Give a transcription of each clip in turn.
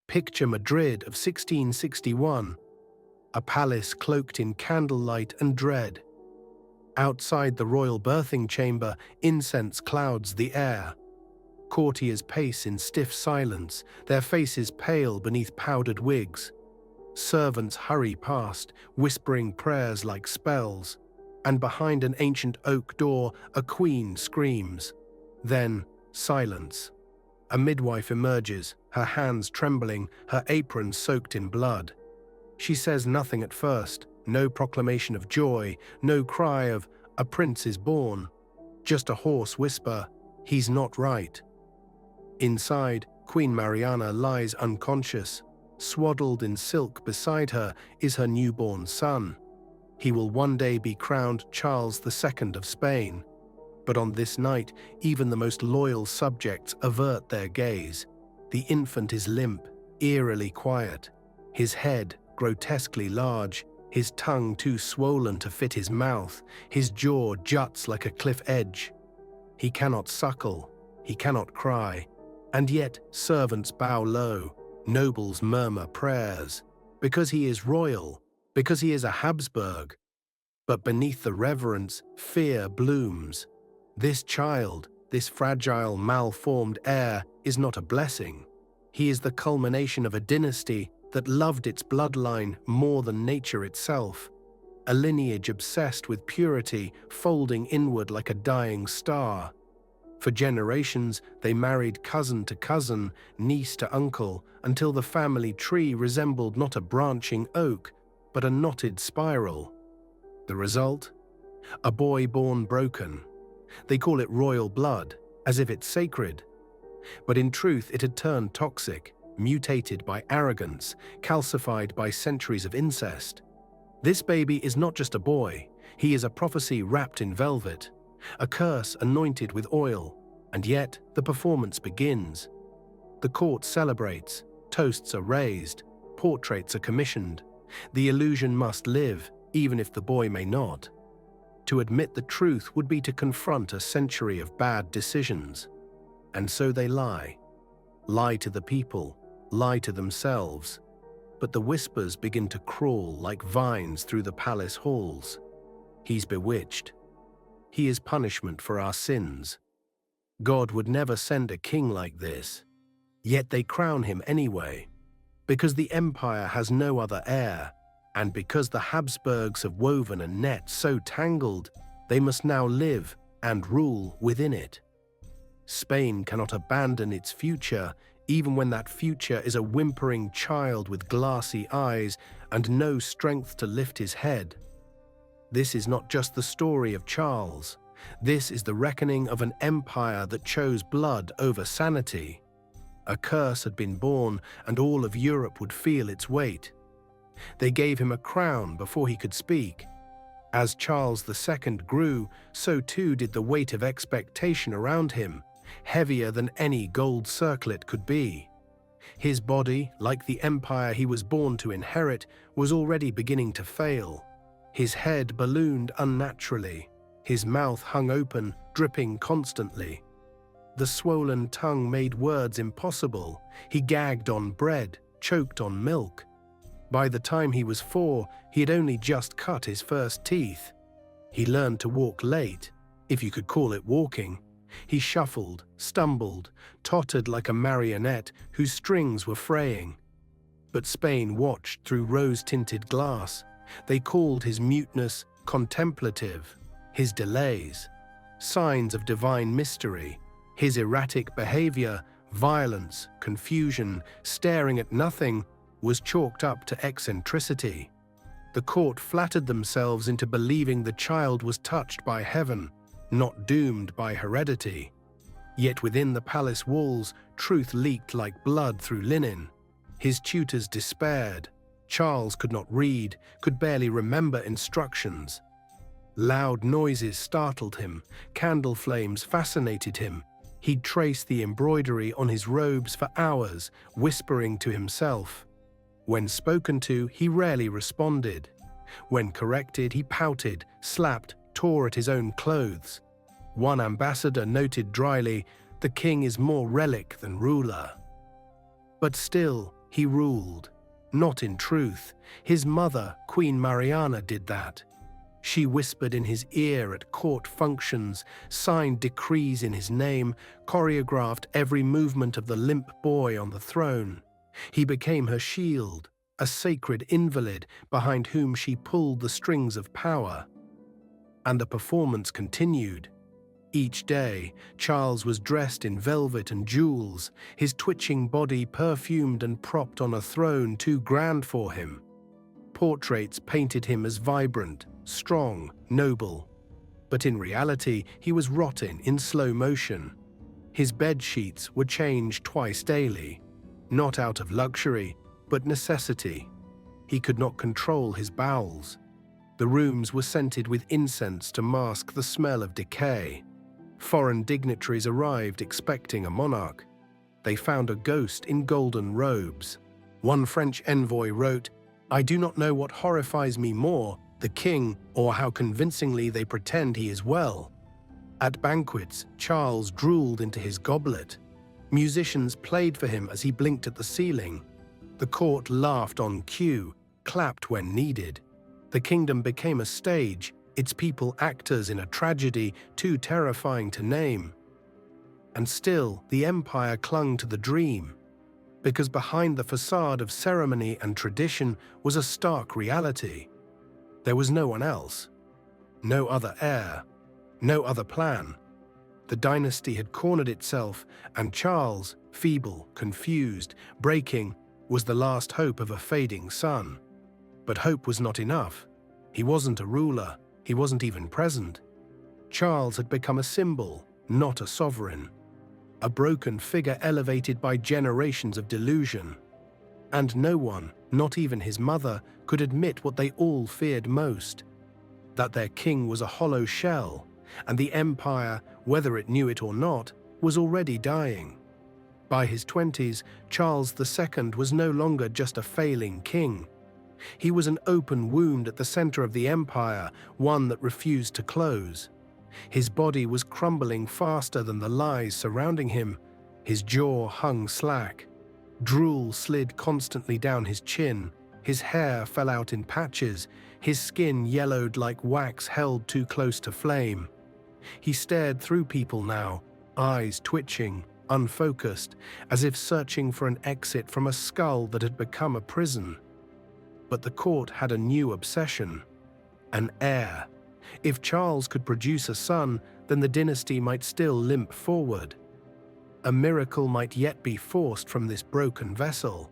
Picture Madrid of 1661, a palace cloaked in candlelight and dread. Outside the royal birthing chamber, incense clouds the air. Courtiers pace in stiff silence, their faces pale beneath powdered wigs. Servants hurry past, whispering prayers like spells, and behind an ancient oak door, a queen screams. Then, silence. A midwife emerges, her hands trembling, her apron soaked in blood. She says nothing at first, no proclamation of joy, no cry of, "A prince is born." Just a hoarse whisper, "He's not right." Inside, Queen Mariana lies unconscious. Swaddled in silk beside her is her newborn son. He will one day be crowned Charles II of Spain. But on this night, even the most loyal subjects avert their gaze. The infant is limp, eerily quiet. His head, grotesquely large, his tongue too swollen to fit his mouth, his jaw juts like a cliff edge. He cannot suckle, he cannot cry, and yet servants bow low, nobles murmur prayers, because he is royal, because he is a Habsburg. But beneath the reverence, fear blooms. This child, this fragile, malformed heir, is not a blessing. He is the culmination of a dynasty that loved its bloodline more than nature itself, a lineage obsessed with purity, folding inward like a dying star. For generations, they married cousin to cousin, niece to uncle, until the family tree resembled not a branching oak, but a knotted spiral. The result? A boy born broken. They call it royal blood, as if it's sacred. But in truth, it had turned toxic, mutated by arrogance, calcified by centuries of incest. This baby is not just a boy, he is a prophecy wrapped in velvet, a curse anointed with oil, and yet the performance begins. The court celebrates, toasts are raised, portraits are commissioned. The illusion must live, even if the boy may not. To admit the truth would be to confront a century of bad decisions. And so they lie. Lie to the people, lie to themselves. But the whispers begin to crawl like vines through the palace halls. He's bewitched. He is punishment for our sins. God would never send a king like this. Yet they crown him anyway. Because the empire has no other heir, and because the Habsburgs have woven a net so tangled, they must now live and rule within it. Spain cannot abandon its future, even when that future is a whimpering child with glassy eyes and no strength to lift his head. This is not just the story of Charles. This is the reckoning of an empire that chose blood over sanity. A curse had been born, and all of Europe would feel its weight. They gave him a crown before he could speak. As Charles II grew, so too did the weight of expectation around him, heavier than any gold circlet could be. His body, like the empire he was born to inherit, was already beginning to fail. His head ballooned unnaturally. His mouth hung open, dripping constantly. The swollen tongue made words impossible. He gagged on bread, choked on milk. By the time he was 4, he had only just cut his first teeth. He learned to walk late, if you could call it walking. He shuffled, stumbled, tottered like a marionette whose strings were fraying. But Spain watched through rose-tinted glass. They called his muteness contemplative, his delays, signs of divine mystery, his erratic behavior, violence, confusion, staring at nothing, was chalked up to eccentricity. The court flattered themselves into believing the child was touched by heaven, not doomed by heredity. Yet within the palace walls, truth leaked like blood through linen. His tutors despaired. Charles could not read, could barely remember instructions. Loud noises startled him, candle flames fascinated him. He'd trace the embroidery on his robes for hours, whispering to himself. When spoken to, he rarely responded. When corrected, he pouted, slapped, tore at his own clothes. One ambassador noted dryly, "The king is more relic than ruler." But still, He ruled. Not in truth. His mother, Queen Mariana, did that. She whispered in his ear at court functions, signed decrees in his name, choreographed every movement of the limp boy on the throne. He became her shield, a sacred invalid behind whom she pulled the strings of power. And the performance continued. Each day, Charles was dressed in velvet and jewels, his twitching body perfumed and propped on a throne too grand for him. Portraits painted him as vibrant, strong, noble. But in reality, he was rotting in slow motion. His bed sheets were changed twice daily, not out of luxury, but necessity. He could not control his bowels. The rooms were scented with incense to mask the smell of decay. Foreign dignitaries arrived expecting a monarch. They found a ghost in golden robes. One French envoy wrote, "I do not know what horrifies me more, the king, or how convincingly they pretend he is well." At banquets, Charles drooled into his goblet. Musicians played for him as he blinked at the ceiling. The court laughed on cue, clapped when needed. The kingdom became a stage, its people actors in a tragedy too terrifying to name. And still, the empire clung to the dream, because behind the facade of ceremony and tradition was a stark reality. There was no one else, no other heir, no other plan. The dynasty had cornered itself, and Charles, feeble, confused, breaking, was the last hope of a fading sun. But hope was not enough. He wasn't a ruler. He wasn't even present. Charles had become a symbol, not a sovereign. A broken figure elevated by generations of delusion. And no one, not even his mother, could admit what they all feared most: that their king was a hollow shell, and the empire, whether it knew it or not, was already dying. By his 20s, Charles II was no longer just a failing king. He was an open wound at the center of the empire, one that refused to close. His body was crumbling faster than the lies surrounding him. His jaw hung slack. Drool slid constantly down his chin. His hair fell out in patches. His skin yellowed like wax held too close to flame. He stared through people now, eyes twitching, unfocused, as if searching for an exit from a skull that had become a prison. But the court had a new obsession: an heir. If Charles could produce a son, then the dynasty might still limp forward. A miracle might yet be forced from this broken vessel.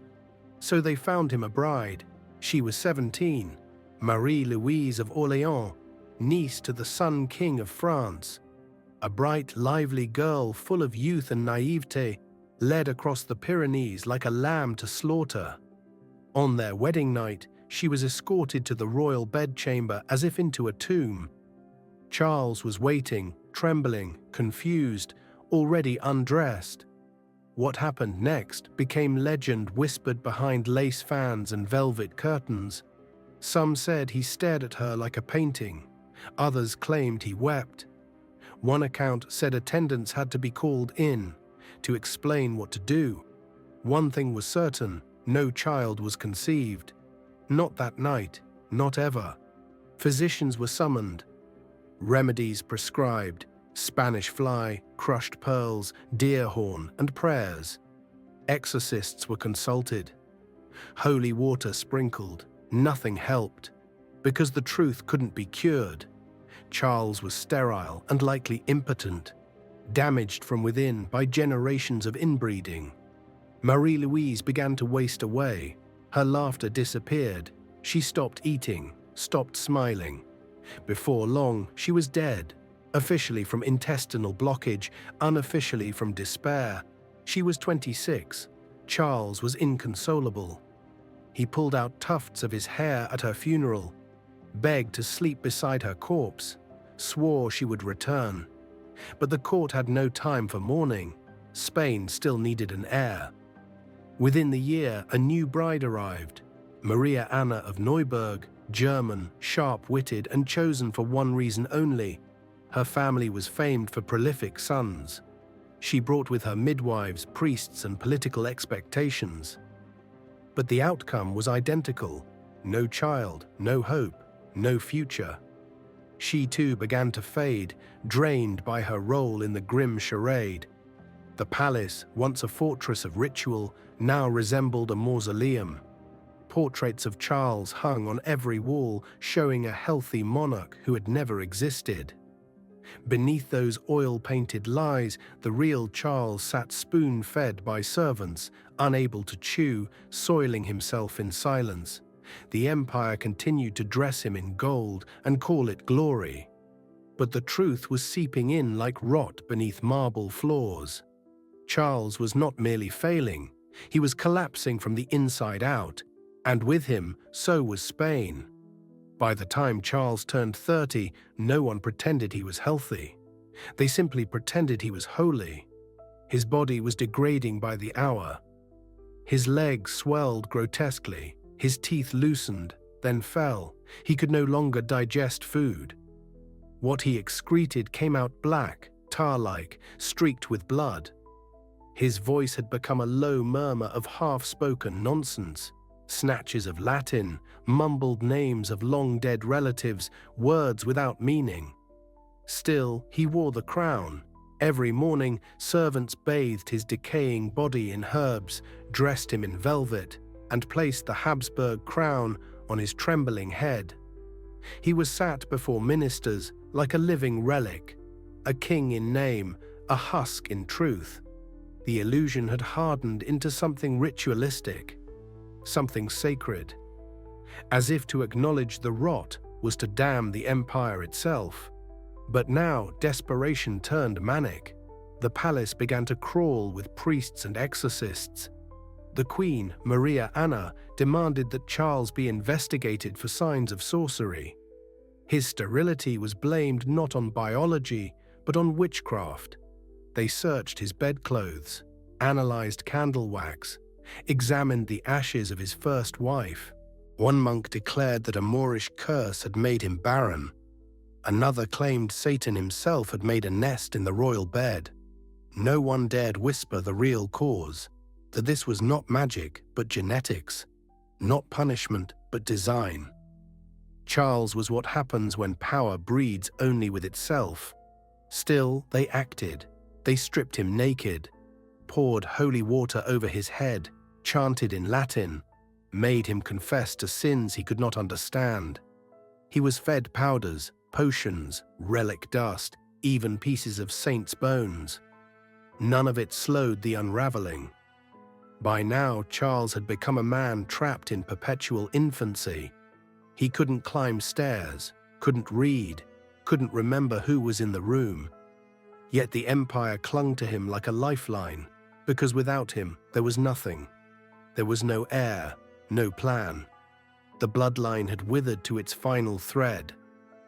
So they found him a bride. She was 17, Marie-Louise of Orléans, niece to the Sun King of France. A bright, lively girl full of youth and naivete, led across the Pyrenees like a lamb to slaughter. On their wedding night, she was escorted to the royal bedchamber as if into a tomb. Charles was waiting, trembling, confused, already undressed. What happened next became legend whispered behind lace fans and velvet curtains. Some said he stared at her like a painting. Others claimed he wept. One account said attendants had to be called in to explain what to do. One thing was certain: no child was conceived. Not that night, not ever. Physicians were summoned. Remedies prescribed: Spanish fly, crushed pearls, deer horn, and prayers. Exorcists were consulted. Holy water sprinkled. Nothing helped, because the truth couldn't be cured. Charles was sterile and likely impotent, damaged from within by generations of inbreeding. Marie-Louise began to waste away. Her laughter disappeared. She stopped eating, stopped smiling. Before long, she was dead, officially from intestinal blockage, unofficially from despair. She was 26. Charles was inconsolable. He pulled out tufts of his hair at her funeral, begged to sleep beside her corpse, swore she would return. But the court had no time for mourning. Spain still needed an heir. Within the year, a new bride arrived, Maria Anna of Neuburg, German, sharp-witted, and chosen for one reason only: her family was famed for prolific sons. She brought with her midwives, priests, and political expectations. But the outcome was identical: no child, no hope, no future. She too began to fade, drained by her role in the grim charade. The palace, once a fortress of ritual, now resembled a mausoleum. Portraits of Charles hung on every wall, showing a healthy monarch who had never existed. Beneath those oil-painted lies, the real Charles sat spoon-fed by servants, unable to chew, soiling himself in silence. The empire continued to dress him in gold and call it glory. But the truth was seeping in like rot beneath marble floors. Charles was not merely failing, he was collapsing from the inside out, and with him, so was Spain. By the time Charles turned 30, no one pretended he was healthy. They simply pretended he was holy. His body was degrading by the hour. His legs swelled grotesquely, his teeth loosened, then fell. He could no longer digest food. What he excreted came out black, tar-like, streaked with blood. His voice had become a low murmur of half-spoken nonsense. Snatches of Latin, mumbled names of long-dead relatives, words without meaning. Still, he wore the crown. Every morning, servants bathed his decaying body in herbs, dressed him in velvet, and placed the Habsburg crown on his trembling head. He was sat before ministers like a living relic, a king in name, a husk in truth. The illusion had hardened into something ritualistic, something sacred. As if to acknowledge the rot was to damn the empire itself. But now desperation turned manic. The palace began to crawl with priests and exorcists. The Queen, Maria Anna, demanded that Charles be investigated for signs of sorcery. His sterility was blamed not on biology, but on witchcraft. They searched his bedclothes, analyzed candle wax, examined the ashes of his first wife. One monk declared that a Moorish curse had made him barren. Another claimed Satan himself had made a nest in the royal bed. No one dared whisper the real cause, that this was not magic but genetics, not punishment but design. Charles was what happens when power breeds only with itself. Still, they acted. They stripped him naked, poured holy water over his head, chanted in Latin, made him confess to sins he could not understand. He was fed powders, potions, relic dust, even pieces of saints' bones. None of it slowed the unraveling. By now, Charles had become a man trapped in perpetual infancy. He couldn't climb stairs, couldn't read, couldn't remember who was in the room. Yet the empire clung to him like a lifeline, because without him there was nothing. There was no heir, no plan. The bloodline had withered to its final thread.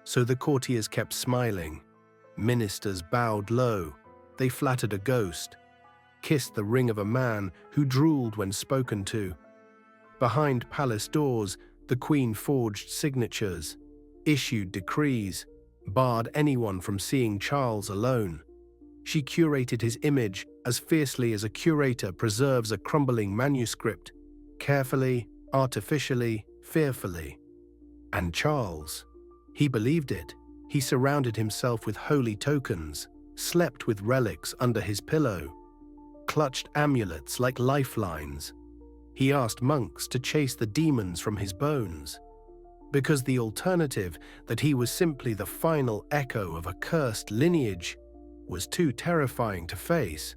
So the courtiers kept smiling. Ministers bowed low. They flattered a ghost, kissed the ring of a man who drooled when spoken to. Behind palace doors, the Queen forged signatures, issued decrees, barred anyone from seeing Charles alone. She curated his image as fiercely as a curator preserves a crumbling manuscript, carefully, artificially, fearfully. And Charles, he believed it. He surrounded himself with holy tokens, slept with relics under his pillow, clutched amulets like lifelines. He asked monks to chase the demons from his bones, because the alternative, that he was simply the final echo of a cursed lineage, was too terrifying to face.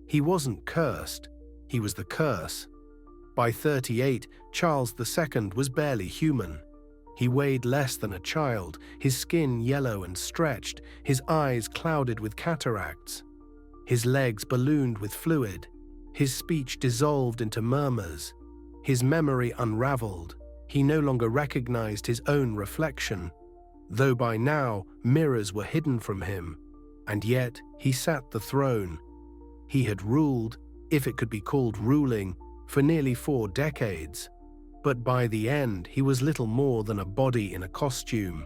He wasn't cursed, he was the curse. By 38, Charles II was barely human. He weighed less than a child, his skin yellow and stretched, his eyes clouded with cataracts. His legs ballooned with fluid, his speech dissolved into murmurs. His memory unraveled. He no longer recognized his own reflection, though by now mirrors were hidden from him. And yet he sat the throne. He had ruled, if it could be called ruling, for nearly 4 decades. But by the end, he was little more than a body in a costume,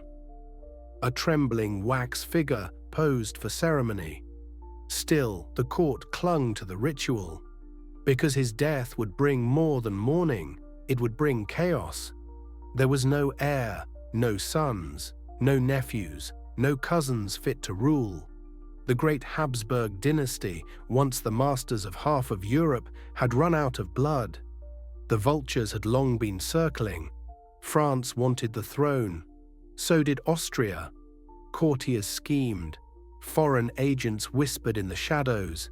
a trembling wax figure posed for ceremony. Still, the court clung to the ritual. Because his death would bring more than mourning, it would bring chaos. There was no heir, no sons, no nephews, no cousins fit to rule. The great Habsburg dynasty, once the masters of half of Europe, had run out of blood. The vultures had long been circling. France wanted the throne. So did Austria. Courtiers schemed. Foreign agents whispered in the shadows.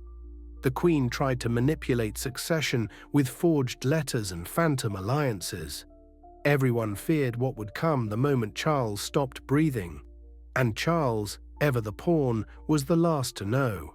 The Queen tried to manipulate succession with forged letters and phantom alliances. Everyone feared what would come the moment Charles stopped breathing. And Charles, ever the pawn, was the last to know.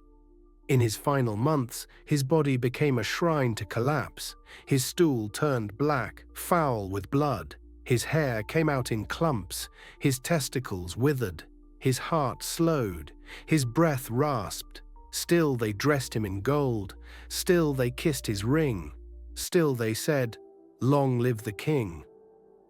In his final months, his body became a shrine to collapse. His stool turned black, foul with blood. His hair came out in clumps. His testicles withered. His heart slowed. His breath rasped. Still they dressed him in gold. Still they kissed his ring. Still they said, "Long live the king."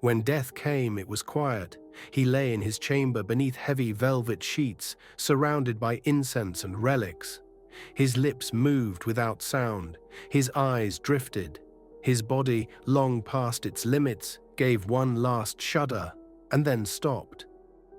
When death came, it was quiet. He lay in his chamber beneath heavy velvet sheets, surrounded by incense and relics. His lips moved without sound. His eyes drifted. His body, long past its limits, gave one last shudder and then stopped.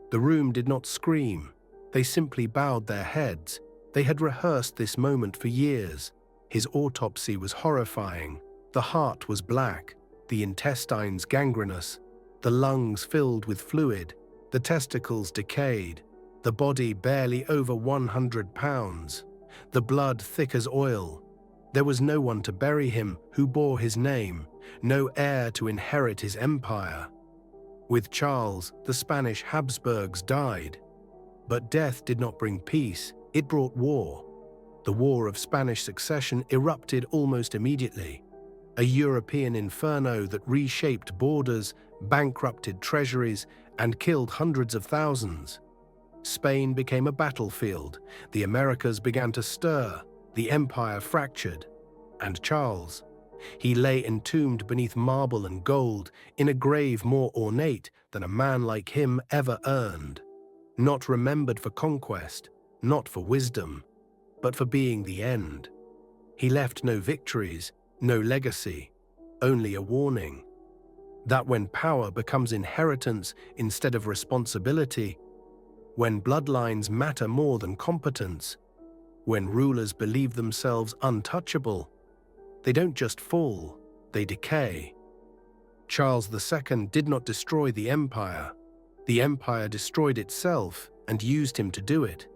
The room did not scream. They simply bowed their heads. They had rehearsed this moment for years. His autopsy was horrifying. The heart was black, the intestines gangrenous, the lungs filled with fluid, the testicles decayed, the body barely over 100 pounds, the blood thick as oil. There was no one to bury him who bore his name, no heir to inherit his empire. With Charles, the Spanish Habsburgs died. But death did not bring peace, it brought war. The War of Spanish Succession erupted almost immediately. A European inferno that reshaped borders, bankrupted treasuries, and killed hundreds of thousands. Spain became a battlefield, the Americas began to stir, the empire fractured. And Charles, he lay entombed beneath marble and gold, in a grave more ornate than a man like him ever earned. Not remembered for conquest, not for wisdom, but for being the end. He left no victories, no legacy, only a warning. That when power becomes inheritance instead of responsibility, when bloodlines matter more than competence, when rulers believe themselves untouchable, they don't just fall, they decay. Charles II did not destroy the empire. The empire destroyed itself and used him to do it.